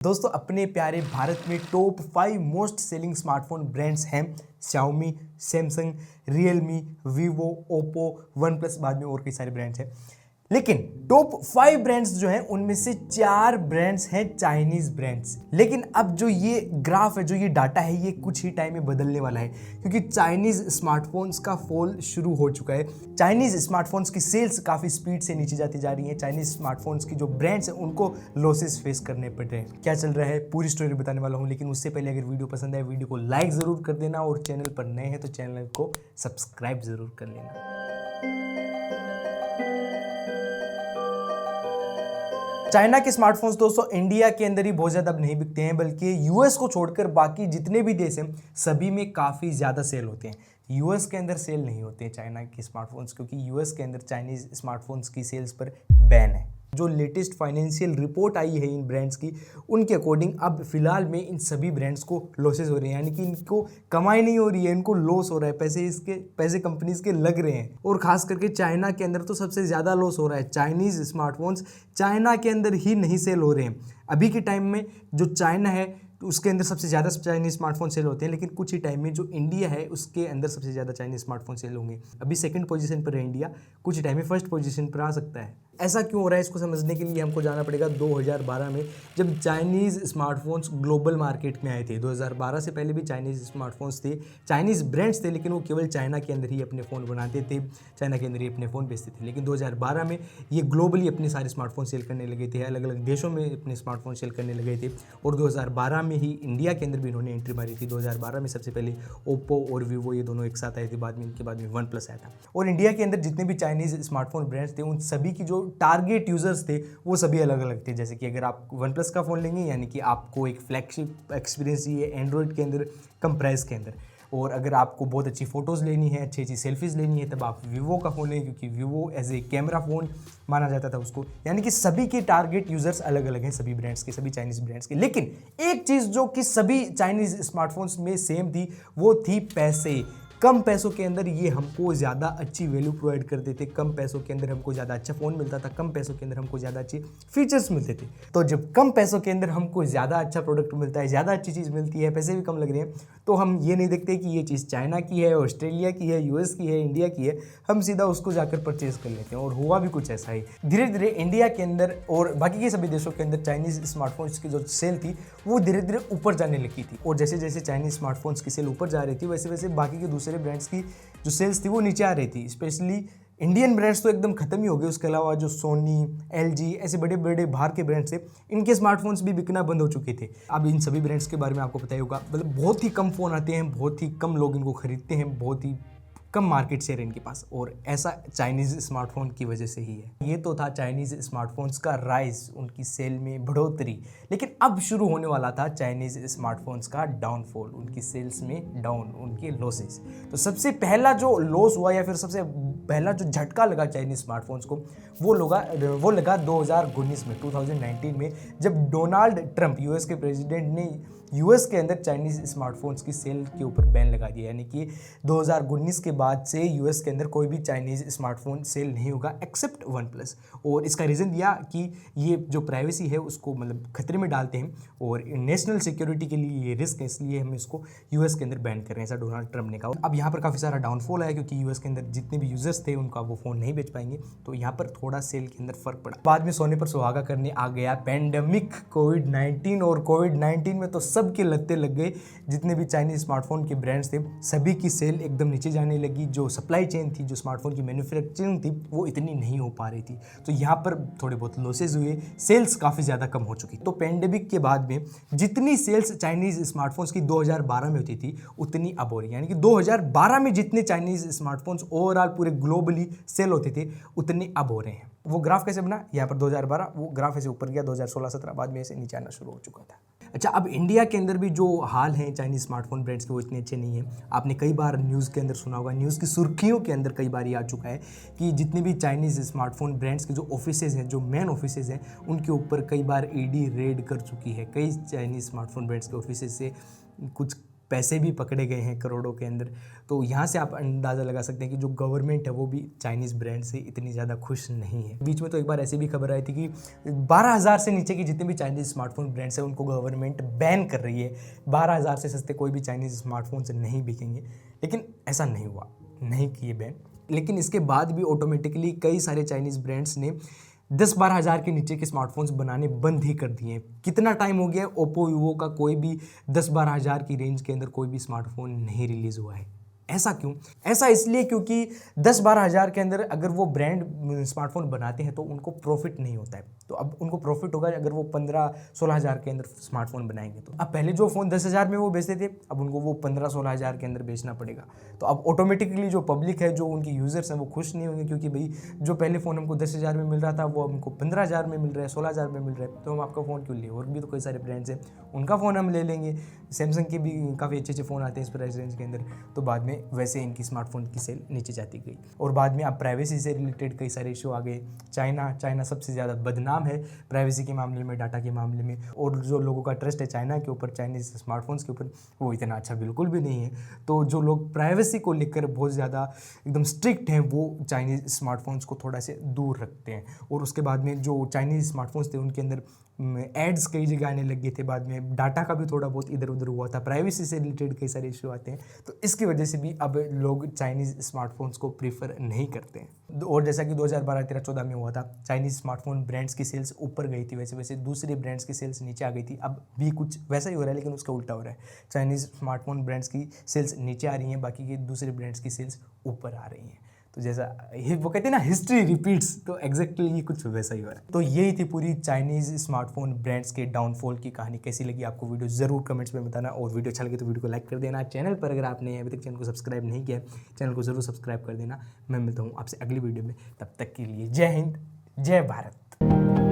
दोस्तों अपने प्यारे भारत में top 5 most selling smartphone brands हैं Xiaomi, Samsung, Realme, Vivo, Oppo, one plus, बाद में और कई सारे ब्रांड्स हैं। लेकिन टॉप 5 ब्रांड्स जो हैं उनमें से 4 ब्रांड्स हैं चाइनीज ब्रांड्स। लेकिन अब जो ये ग्राफ है, जो ये डाटा है, ये कुछ ही टाइम में बदलने वाला है क्योंकि चाइनीज स्मार्टफोन्स का फॉल शुरू हो चुका है। चाइनीज स्मार्टफोन्स की सेल्स काफ़ी स्पीड से नीचे जाती जा रही हैं। चाइनीज स्मार्टफोन्स की जो ब्रांड्स हैं उनको लॉसेस फेस करने पड़ रहे हैं। क्या चल रहा है पूरी स्टोरी बताने वाला हूँ, लेकिन उससे पहले अगर वीडियो पसंद आए वीडियो को लाइक ज़रूर कर देना और चैनल पर नए हैं तो चैनल को सब्सक्राइब ज़रूर कर लेना। चाइना के स्मार्टफोन्स दोस्तों इंडिया के अंदर ही बहुत ज़्यादा अब नहीं बिकते हैं, बल्कि यूएस को छोड़कर बाकी जितने भी देश हैं सभी में काफ़ी ज़्यादा सेल होते हैं। यूएस के अंदर सेल नहीं होते हैं चाइना के स्मार्टफोन्स, क्योंकि यूएस के अंदर चाइनीज़ स्मार्टफोन्स की सेल्स पर बैन है। जो लेटेस्ट फाइनेंशियल रिपोर्ट आई है इन ब्रांड्स की, उनके अकॉर्डिंग अब फिलहाल में इन सभी ब्रांड्स को लॉसेस हो रहे हैं, यानी कि इनको कमाई नहीं हो रही है, इनको लॉस हो रहा है, पैसे कंपनीज के लग रहे हैं। और खास करके चाइना के अंदर तो सबसे ज़्यादा लॉस हो रहा है। चाइनीज़ स्मार्टफोन्स चाइना के अंदर ही नहीं सेल हो रहे हैं। अभी के टाइम में जो चाइना है उसके अंदर सबसे ज़्यादा चाइनीज स्मार्टफोन सेल होते हैं, लेकिन कुछ ही टाइम में जो इंडिया है उसके अंदर सबसे ज़्यादा चाइनीज स्मार्टफोन सेल होंगे। अभी सेकंड पोजीशन पर है इंडिया, कुछ ही टाइम में फर्स्ट पोजीशन पर आ सकता है। ऐसा क्यों हो रहा है इसको समझने के लिए हमको जाना पड़ेगा 2012 में, जब चाइनीज़ स्मार्टफोन्स ग्लोबल मार्केट में आए थे। 2012 से पहले भी चाइनीज़ स्मार्टफोन्स थे, चाइनीज़ ब्रांड्स थे, लेकिन वो केवल चाइना के अंदर ही अपने फ़ोन बनाते थे, चाइना के अंदर ही अपने फ़ोन बेचते थे। लेकिन 2012 में ये ग्लोबली अपने सारे स्मार्टफोन सेल करने लगे थे, अलग अलग देशों में अपने स्मार्टफोन सेल करने लगे थे। और 2012 में ही इंडिया के अंदर भी इन्होंने एंट्री मारी थी। 2012 में सबसे पहले ओप्पो और वीवो ये दोनों एक साथ आए थे, बाद में इनके बाद में वन प्लस आया था। और इंडिया के अंदर जितने भी चाइनीज़ स्मार्टफोन ब्रांड्स थे उन सभी की जो टारगेट यूज़र्स थे वो सभी अलग अलग थे। जैसे कि अगर आप वन प्लस का फ़ोन लेंगे, यानी कि आपको एक फ्लैगशिप एक्सपीरियंस चाहिए एंड्रॉयड के अंदर कम प्राइस के अंदर। और अगर आपको बहुत अच्छी फ़ोटोज़ लेनी है, अच्छी अच्छी सेल्फीज़ लेनी है, तब आप वीवो का फ़ोन लें, क्योंकि Vivo as a camera phone माना जाता था उसको। यानी कि सभी के टारगेट यूज़र्स अलग अलग हैं, सभी ब्रांड्स के, सभी चाइनीज़ ब्रांड्स के। लेकिन एक चीज़ जो कि सभी चाइनीज़ स्मार्टफोन्स में सेम थी वो थी पैसे। कम पैसों के अंदर ये हमको ज़्यादा अच्छी वैल्यू प्रोवाइड करते थे, कम पैसों के अंदर हमको ज़्यादा अच्छा फ़ोन मिलता था, कम पैसों के अंदर हमको ज़्यादा अच्छे फीचर्स मिलते थे। तो जब कम पैसों के अंदर हमको ज़्यादा अच्छा प्रोडक्ट मिलता है, ज़्यादा अच्छी चीज़ मिलती है, पैसे भी कम लग रहे हैं, तो हम ये नहीं देखते कि ये चीज़ चाइना की है, ऑस्ट्रेलिया की है, यूएस की है, इंडिया की है, हम सीधा उसको जाकर परचेज कर लेते हैं। और हुआ भी कुछ ऐसा ही। धीरे धीरे इंडिया के अंदर और बाकी के सभी देशों के अंदर चाइनीज़ स्मार्टफोन्स की जो सेल थी वो धीरे धीरे ऊपर जाने लगी थी। और जैसे जैसे चाइनीज़ स्मार्टफोन्स की सेल ऊपर जा रही थी, वैसे वैसे बाकी के दूसरे ब्रांड्स की जो सेल्स थी वो नीचे आ रही थी। स्पेशली इंडियन ब्रांड्स तो एकदम खत्म ही हो गए। उसके अलावा जो सोनी, एलजी, ऐसे बड़े बड़े बाहर के ब्रांड्स थे, इनके स्मार्टफोन्स भी बिकना बंद हो चुके थे। अब इन सभी ब्रांड्स के बारे में आपको पता ही होगा, मतलब बहुत ही कम फ़ोन आते हैं, बहुत ही कम लोग इनको खरीदते हैं, बहुत ही कम मार्केट शेयर है इनके पास। और ऐसा चाइनीज़ स्मार्टफोन की वजह से ही है। ये तो था चाइनीज़ स्मार्टफोन्स का राइज, उनकी सेल में बढ़ोतरी। लेकिन अब शुरू होने वाला था चाइनीज़ स्मार्टफोन्स का डाउनफॉल, उनकी सेल्स में डाउन, उनके लॉसेस। तो सबसे पहला जो लॉस हुआ या फिर सबसे पहला जो झटका लगा चाइनीज़ स्मार्टफोन्स को वो लगा 2019 में, 2019 में, जब डोनाल्ड ट्रंप यूएस के प्रेसिडेंट ने यूएस के अंदर चाइनीज़ स्मार्टफोन्स की सेल के ऊपर बैन लगा दिया। यानी कि 2019 के बाद से यूएस के अंदर कोई भी चाइनीज़ स्मार्टफोन सेल नहीं होगा एक्सेप्ट वन प्लस। और इसका रीज़न दिया कि ये जो प्राइवेसी है उसको मतलब खतरे में डालते हैं और नेशनल सिक्योरिटी के लिए ये रिस्क है, इसलिए हम इसको यूएस के अंदर बैन कर रहे हैं, ऐसा डोनाल्ड ट्रंप ने कहा। अब यहाँ पर काफ़ी सारा डाउनफॉल आया क्योंकि यूएस के अंदर जितने भी यूजर्स थे उनका वो फ़ोन नहीं बेच पाएंगे, तो यहाँ पर थोड़ा सेल के अंदर फ़र्क पड़ा। बाद में सोने पर सुहागा करने आ गया पैंडेमिक कोविड-19, और कोविड-19 में तो सबके लत्ते लग गए। जितने भी चाइनीज़ स्मार्टफोन के ब्रांड्स थे सभी की सेल एकदम नीचे जाने लगी। जो सप्लाई चेन थी, जो स्मार्टफोन की मैन्युफैक्चरिंग थी, वो इतनी नहीं हो पा रही थी, तो यहाँ पर थोड़े बहुत लॉसेज हुए, सेल्स काफ़ी ज़्यादा कम हो चुकी। तो पैंडेमिक के बाद में जितनी सेल्स चाइनीज़ स्मार्टफोन्स की 2012 में होती थी उतनी अब हो रही है। यानी कि 2012 में जितने चाइनीज़ स्मार्टफोन्स ओवरऑल पूरे ग्लोबली सेल होते थे उतने अब हो रहे हैं। वो ग्राफ कैसे बना, यहाँ पर 2012, वो ग्राफ ऐसे ऊपर गया 2016-17, बाद में ऐसे नीचे आना शुरू हो चुका था। अच्छा, अब इंडिया के अंदर भी जो हाल हैं चाइनीज़ स्मार्टफोन ब्रांड्स के वो इतने अच्छे नहीं हैं। आपने कई बार न्यूज़ के अंदर सुना होगा, न्यूज़ की सुर्खियों के अंदर कई बार ये आ चुका है कि जितने भी चाइनीज़ स्मार्टफोन ब्रांड्स के जो ऑफिसेज़ हैं, जो मेन ऑफिसेज़ हैं, उनके ऊपर कई बार ईडी रेड कर चुकी है। कई चाइनीज़ स्मार्टफोन ब्रांड्स के ऑफिसेज से कुछ पैसे भी पकड़े गए हैं करोड़ों के अंदर। तो यहाँ से आप अंदाज़ा लगा सकते हैं कि जो गवर्नमेंट है वो भी चाइनीज़ ब्रांड से इतनी ज़्यादा खुश नहीं है। बीच में तो एक बार ऐसी भी खबर आई थी कि 12,000 से नीचे की जितने भी चाइनीज़ स्मार्टफोन ब्रांड्स हैं उनको गवर्नमेंट बैन कर रही है। 12,000 से सस्ते कोई भी चाइनीज़ स्मार्टफोन से नहीं बिकेंगे, लेकिन ऐसा नहीं हुआ, नहीं किए बैन। लेकिन इसके बाद भी ऑटोमेटिकली कई सारे चाइनीज़ ब्रांड्स ने 10-12 हज़ार के नीचे के स्मार्टफोन्स बनाने बंद ही कर दिए हैं। कितना टाइम हो गया है, ओप्पो वीवो का कोई भी 10-12 हज़ार की रेंज के अंदर कोई भी स्मार्टफोन नहीं रिलीज़ हुआ है। ऐसा क्यों? ऐसा इसलिए क्योंकि 10-12 हज़ार के अंदर अगर वो ब्रांड स्मार्टफोन बनाते हैं तो उनको प्रॉफिट नहीं होता है। तो अब उनको प्रॉफिट होगा अगर वो 15-16 हज़ार के अंदर स्मार्टफोन बनाएंगे। तो अब पहले जो फ़ोन 10 हज़ार में वो बेचते थे, अब उनको वो 15-16 हज़ार के अंदर बेचना पड़ेगा। तो अब ऑटोमेटिकली जो पब्लिक है, जो उनकी यूज़र्स हैं, वो खुश नहीं होंगे, क्योंकि भाई जो पहले फ़ोन हमको 10 हज़ार में मिल रहा था वो हमको 15 हज़ार में मिल रहा है, 16 हज़ार में मिल रहा है, तो हम आपका फ़ोन क्यों लें? और भी तो कई सारे ब्रांड्स हैं, उनका फ़ोन हम ले लेंगे। सैमसंग के भी काफ़ी अच्छे फ़ोन आते हैं इस प्राइस रेंज के अंदर। तो बाद में वैसे इनकी स्मार्टफोन की सेल नीचे जाती गई। और बाद में अब प्राइवेसी से रिलेटेड कई सारे इशू आ गए। चाइना सबसे ज़्यादा बदनाम है प्राइवेसी के मामले में, डाटा के मामले में। और जो लोगों का ट्रस्ट है चाइना के ऊपर, चाइनीज़ स्मार्टफोन्स के ऊपर, वो इतना अच्छा बिल्कुल भी नहीं है। तो जो लोग प्राइवेसी को लेकर बहुत ज़्यादा एकदम स्ट्रिक्ट हैं, वो चाइनीज़ स्मार्टफोन्स को थोड़ा से दूर रखते हैं। और उसके बाद में जो चाइनीज़ स्मार्टफोन्स थे उनके अंदर एड्स कई जगह आने लग गए थे। बाद में डाटा का भी थोड़ा बहुत इधर उधर हुआ था, प्राइवेसी से रिलेटेड कई सारे इशू आते हैं। तो इसकी वजह से भी अब लोग चाइनीज़ स्मार्टफोन्स को प्रीफर नहीं करते हैं। और जैसा कि 2012-13-14 में हुआ था, चाइनीज़ स्मार्टफोन ब्रांड्स की सेल्स ऊपर गई थी, वैसे वैसे दूसरे ब्रांड्स की सेल्स नीचे आ गई थी। अब भी कुछ वैसा ही हो रहा है, लेकिन उसका उल्टा हो रहा है। चाइनीज़ स्मार्टफोन ब्रांड्स की सेल्स नीचे आ रही हैं, बाकी के दूसरे ब्रांड्स की सेल्स ऊपर आ रही हैं। तो जैसा वो कहते हैं ना, हिस्ट्री रिपीट्स, तो एग्जैक्टली ये कुछ वैसा ही हो रहा है। तो यही थी पूरी चाइनीज़ स्मार्टफोन ब्रांड्स के डाउनफॉल की कहानी। कैसी लगी आपको वीडियो ज़रूर कमेंट्स में बताना, और वीडियो अच्छा लगे तो वीडियो को लाइक कर देना। चैनल पर अगर आपने अभी तक चैनल को सब्सक्राइब नहीं किया है, चैनल को ज़रूर सब्सक्राइब कर देना। मैं मिलता हूँ आपसे अगली वीडियो में, तब तक के लिए जय हिंद, जय भारत।